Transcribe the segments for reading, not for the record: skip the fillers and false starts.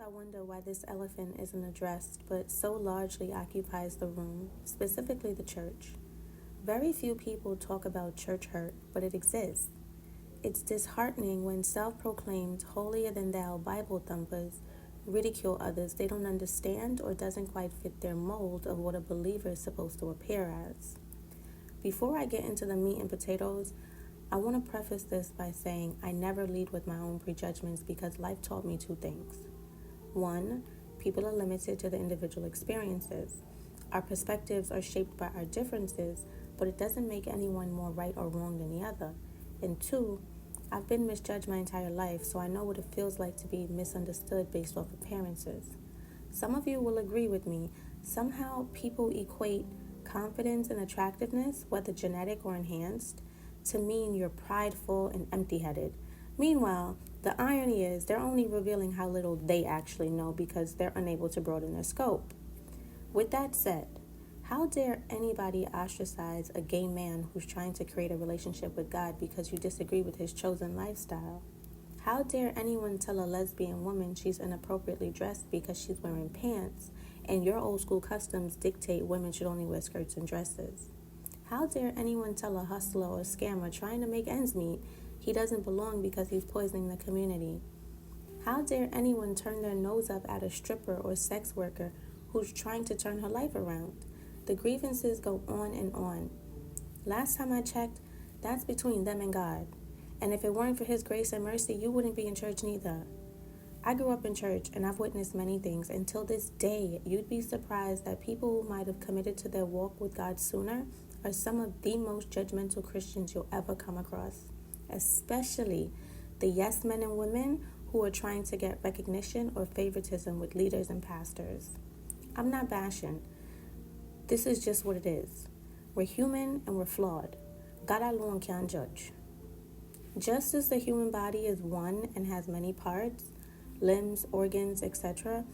I wonder why this elephant isn't addressed, but so largely occupies the room, specifically the church. Very few people talk about church hurt, but it exists. It's disheartening when self proclaimed holier than thou Bible thumpers ridicule others they don't understand or doesn't quite fit their mold of what a believer is supposed to appear as. Before I get into the meat and potatoes, I want to preface this by saying I never lead with my own prejudgments because life taught me two things. One, people are limited to the individual experiences. Our perspectives are shaped by our differences, but it doesn't make anyone more right or wrong than the other. And two, I've been misjudged my entire life, so I know what it feels like to be misunderstood based off appearances. Some of you will agree with me. Somehow people equate confidence and attractiveness, whether genetic or enhanced, to mean you're prideful and empty-headed. Meanwhile, the irony is they're only revealing how little they actually know because they're unable to broaden their scope. With that said, how dare anybody ostracize a gay man who's trying to create a relationship with God because you disagree with his chosen lifestyle? How dare anyone tell a lesbian woman she's inappropriately dressed because she's wearing pants and your old school customs dictate women should only wear skirts and dresses? How dare anyone tell a hustler or scammer trying to make ends meet he doesn't belong because he's poisoning the community? How dare anyone turn their nose up at a stripper or sex worker who's trying to turn her life around? The grievances go on and on. Last time I checked, that's between them and God. And if it weren't for his grace and mercy, you wouldn't be in church neither. I grew up in church and I've witnessed many things. Until this day, you'd be surprised that people who might have committed to their walk with God sooner are some of the most judgmental Christians you'll ever come across. Especially the yes men and women who are trying to get recognition or favoritism with leaders and pastors. I'm not bashing. This is just what it is. We're human and we're flawed. God alone can't judge. Just as the human body is one and has many parts, limbs, organs, etc.,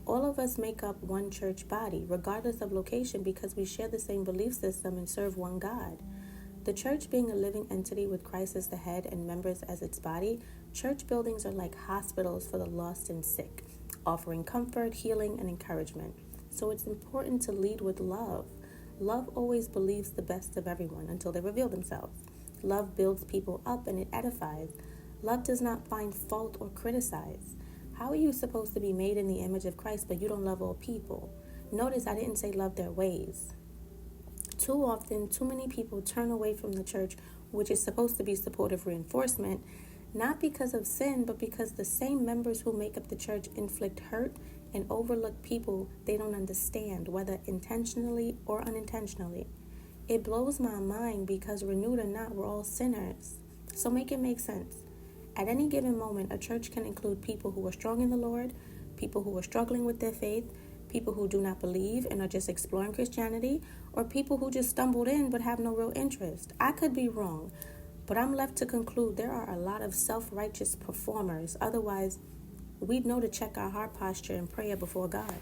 all of us make up one church body, regardless of location, because we share the same belief system and serve one God. The church being a living entity with Christ as the head and members as its body, church buildings are like hospitals for the lost and sick, offering comfort, healing, and encouragement. So it's important to lead with love. Love always believes the best of everyone until they reveal themselves. Love builds people up and it edifies. Love does not find fault or criticize. How are you supposed to be made in the image of Christ but you don't love all people? Notice I didn't say love their ways. Too often, too many people turn away from the church, which is supposed to be supportive reinforcement, not because of sin, but because the same members who make up the church inflict hurt and overlook people they don't understand, whether intentionally or unintentionally. It blows my mind because renewed or not, we're all sinners. So make it make sense. At any given moment, a church can include people who are strong in the Lord, people who are struggling with their faith, people who do not believe and are just exploring Christianity, or people who just stumbled in but have no real interest. I could be wrong, but I'm left to conclude there are a lot of self-righteous performers. Otherwise, we'd know to check our heart posture and prayer before God.